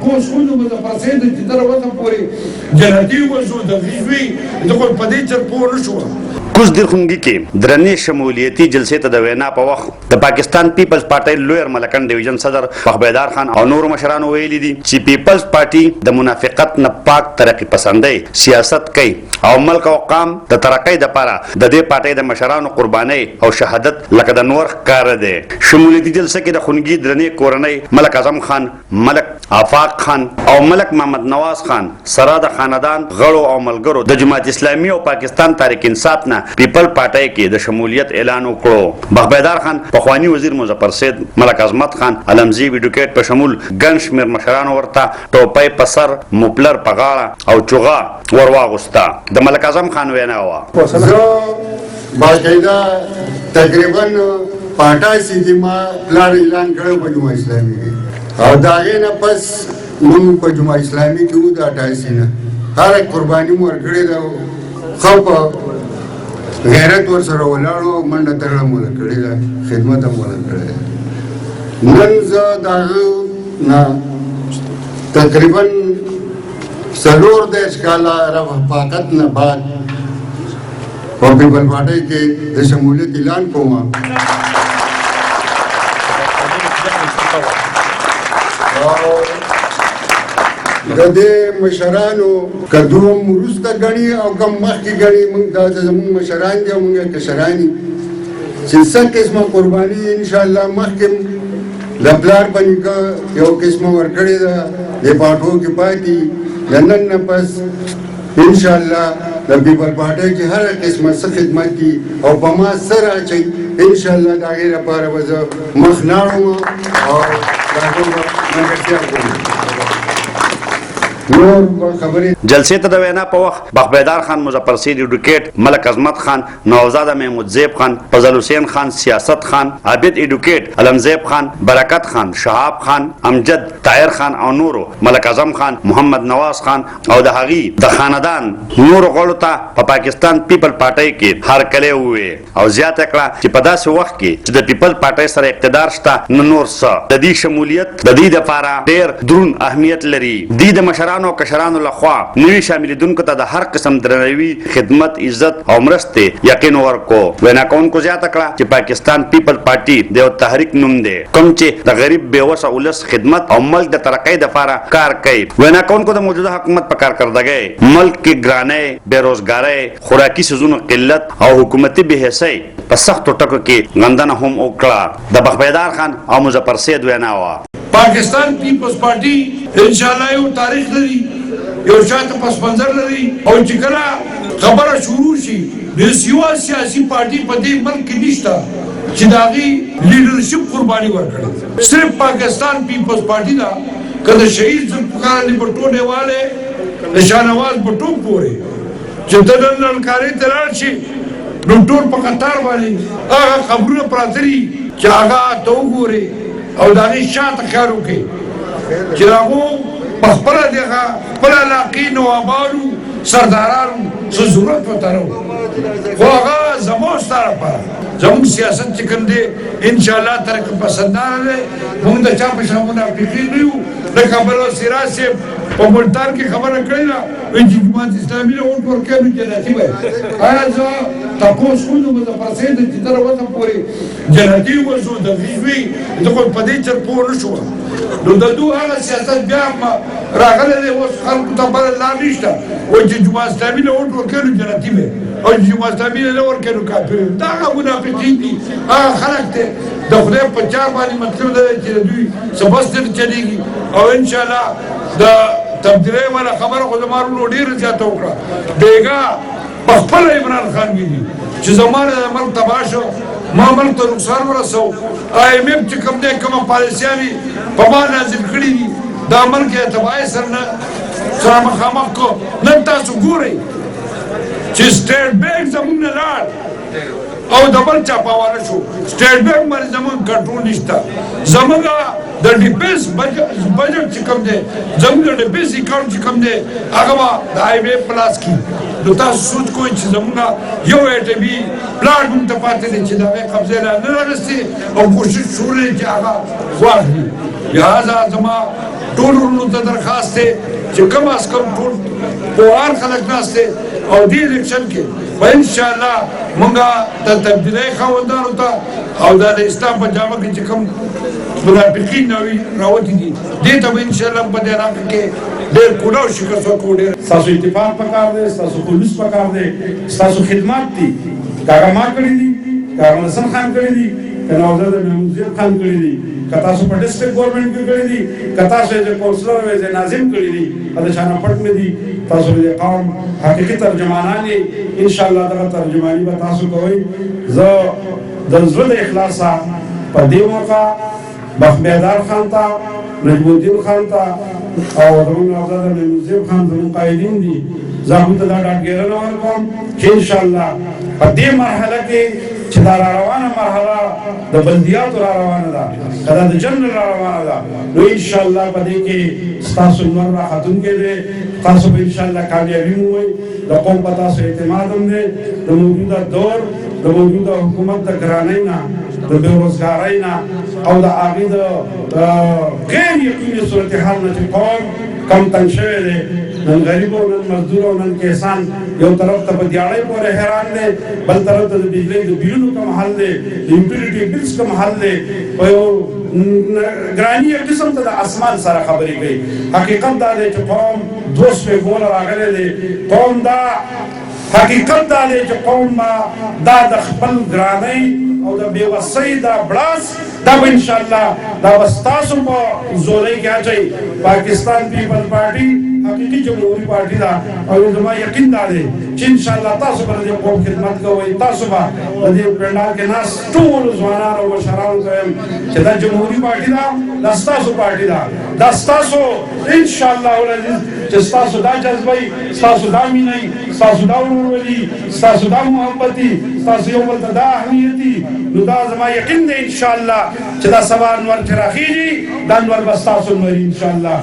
تاسو خو نو د پرسید چې در وته پورې جنتی وځو د غیوی د خپل پدې چر پور نشو کوز درخونګي کې درنې شمولیتي جلسې ته د وینا په وخت د پاکستان پیپلز پارټي لویر ملکن ډیویژن صدر بخبیدار خان او نور مشرانو ویلي دي چې پیپلز پارټي د منافقت نه پاک ترقی پسندي سیاست کوي او ملک او قام د ترقۍ لپاره د دې پارټي د مشرانو قرباني او شهادت لکه د نور کار دي. شمولیتي جلسه کې د خونګي درنې کورنۍ ملک اعظم خان، ملک آفاق خان او ملک محمد نواز خان سره د خاندان غړو او ملګرو د جماعت اسلامي او پاکستان تحریک انصاف نه پیپل پارټي کې د شمولیت اعلان وکړو. بخبیدار خان، پخوانی وزیر مظفر سید، ملک عظمت خان، علمزی ویډیوکیټ په شمول ګڼ شمېر مشرانو ورته ټوپۍ په سر، موپلر په غاړه او چوغه ور واغوسته. د ملک اعظم خان وینا وه: زه باقاعده تقریبا پاټا سیدي ما پلان اعلان کړی په جماعت اسلامي کې او د هغې نه پس موږ په جماعت اسلامي کې وو د 88 نه هره قرباني مو ورکړې ده. ښه په غیرت ورسره ولاړو، منډه ترړه مو کړې ده، خدمت هم ونه کړی ده. نن زه د هغه نه تقریبا 14 کاله رفاقت نه بعد په پیپل پارټۍ کې د شمولیت اعلان کوم. د دې مشرانو که دوم وروسته ګڼي او کم مخکې ګڼي، موږ دا زموږ مشران دي او موږ کشران یو چې څه قسمه قرباني انشاءالله مخکې د پلار په نیکه یو قسمه ورکړې ده دې پاټو کې پاتې. د نن نه پس انشاءالله د پیپل پارټۍ کې هر قسمه څه خدمت دي او په ما سره اچوي انشاءالله د هغې لپاره به زه مخ لاړم او د هغو به ملګرتیا کوم. جلسې ته د وینا په وخت بخبیدار خان، مظفر سید ایډوکیټ، ملک عظمت خان، نوزاده محمود زیب خان، فضل حسین خان، سیاست خان، عابد ایډوکیټ، علم زیب خان، برکت خان، شهاب خان، امجد، طاهر خان او نورو، ملک اعظم خان، محمد نواز خان او د هغې د خاندان نورو غړو ته په پاکستان پیپل پارټۍ کې هرکلی وویې او زیاته کړه چې په داسې وخت کې چې د پیپل پارټۍ سره اقتدار شته نه نور څه. د دې شمولیت د دې دپاره ډېر دروند اهمیت لري. دوی د مشرانو او کشرانو لخوا نوي شاملېدونکو ته د هر قسم درناوي، خدمت، عزت او مرستې یقین ورکو. وینا کوونکو زیاته کړه چې پاکستان پیپل پارټي د یو تحریک نوم دی کوم چې د غریب بېوسه ولس خدمت او ملک د ترقۍ دپاره کار کوي. وینا کوونکو د موجوده حکومت په کارکردګۍ ملک کې ګرانۍ، بېروزګارۍ، خوراکي څیزونو قلت او حکومتي بېحسۍ په سختو ټکو کې غندنه هم وکړه. د بخبیدار خان او مظفر سید وینا وه: پاکستان پیپلز پارټي انشاءالله یو تاریخ لري، یو شاته پس منظر لري او چې کله خبره شروع شي د یوه سیاسي پارټي په دې ملک کې نشته چې د هغې لیډرشپ قرباني ورکړي. صرف پاکستان پیپلز پارټي ده. که د شهید ذوالفقار علي بټو ډیواله د شاهنواز بټو پورې چې د نن لنډکارۍ ته لاړ شي نو ټول په قطار باندې هغه خبرونه پراته دي چې هغه ته وګورې او د هغې شاته خیال وکړي چې هغو په خپله دغه خپل علاقې نوابانو سردارانو څه ضرورت ورته نه و، خو هغه زموږ ستا لپاره زموږ سیاست چې کوم دی انشاءالله ترقي پسندانه دی. موږ د چا په شان منافقین نه یو. لکه بلوچ سراج صاحب په ملتان کې خبره کړې ده وایي چې جماعت اسلامي له ووټ ورکوي نو جنتي وایي. آیا زه تپوس کوم د مظفر سید چې تر وته پورې جنتي وځو د غیوي د خپل په دې چر پوه نه شوه نو د دوی هغه سیاست بیا راغلی دی. اوس خلکو ته بله لار نشته وایي چې جماعت اسلامي له ووټ ورکوي نو جنتي وایي او چې جماعت اسلامي له نه ورکوي نو کافر وایي. دا هغه منافقین دي، هغه خلک دی د خدای په چار باندې مطلب دا دی چې د دوی څه بس نه چلېږي او انشاءالله د تبدیلۍ والا خبره خو زما ورونو ډېره زیاته وکړه. بېګا په خپله عمران خان ویلي چې زما نه د ملک تباه شو، ما ملک ته نقصان ورسو. IMF چې کوم دی کومه پالیسیانې په ما نازل کړي دي دا ملک یې تباهۍ سره مخامخ کو. نن تاسو ګورئ چې سټیټ بینک زموږ نه لاړ او د بل چا په حواله شو. سټیټ بینک باندې زموږ کنټرول نشته. زموږ د ډیفنس بجټ چې کوم دی، زموږ د ډیفنس اکاونټ چې کوم دی هغه به د IMF په لاس کې. نو تاسو سوچ کوئ چې زموږ یو ایټمي پلانټ موږ ته پاتې دی چې د هغې قبضې نه راغستې او کوشش شروع دی چې هغه واخلي. لهذا زما ټول ورونو ته درخواست دی چې کم از کم ټول پوهان خلک ناست دی او دې الیکشن کې به انشاءالله مونږه د تبدیلۍ خاوندانو ته او د اسلام په جامه کې چې کوم منافقین راوتي دي دې ته به انشاءالله په دې علاقه کې ډېر کوډه او شکست وکړو. ډېر ستاسو اتفاق پکار دی، ستاسو خلوص پکار دی، ستاسو خدمات دي. کاغه ما کړی دي، کاغه حسن خان کړی دي، نوزاد محمود زیب خان کړی دي، کتا سو په ډسټریکټ ګورنمنت کې کړی دي، کتا سو د کونسلر او د ناظم کړی دي، د شانه پټ مې دي. تاسو د قوم حقيقي ترجمانان دي. ان شاء الله دا ترجمانی به تاسو کوئ. زه د زړه د اخلاص په دې موقع بخبیدار خان ته، نجم الدین خان ته او زموږ نوزاد محمود زیب خان زموږ قائدین دي، زه هم ته دا ډاډګیرنه ورکوم چې ان شاء الله په دې مرحله کې چې دا روانه مرحله د بلدیاتو روانه ده، کله د جنرال روانه ده، نو ان شاء الله په دې کې ستاسو نور راحتونکي دي. تاسو به ان شاء الله کامیابي مومئ. د قوم په تاسو اعتماد هم دی. د موجوده دور د موجوده حکومت د ګرانۍ نه، د بېروزګارۍ نه او د هغې د غیر یقیني صورتحال نه چې قوم کم تنګ شوی دی، نن غریب او نن مزدور او نن کسان یو طرف ته په دیاړۍ پورې حیران دی، بل طرف ته د بجلۍ د بیلونو کم حل دی، د یوټیلیټي بلز کم حل دی، په یو ګراني یو قسم ته د اسمان سره خبرې کوي. حقیقت دا دی چې قوم 200 ګوله راغلی دی. قوم دا حقیقت دا دی چې قوم دا د خپل ګرانۍ او د بېوسۍ دا بړاس دا به انشاءالله دا به ستاسو په زولۍ کې اچوي. پاکستان پیپل پارټي حقیقي جمهوري پارټي ده او زما یقین دا دی چې انشاءالله تاسو به د قوم خدمت کوئ. تاسو به د دې پنډال کې ناست ټولو ځوانانو او مشرانو ته وایم چې دا جمهوري پارټي ده، دا ستاسو پارټي ده، دا ستاسو انشاءالله العزیز چې ستاسو دا جذبه ستاسو دا مینه ستاسو دا ورورولي ستاسو دا محبتي ستاسو یو بل ته دا اهمیتي، نو دا زما یقین دی انشاءالله چې دا سبا انور چې راخیږي دا انور به ستاسو انوري انشاءالله.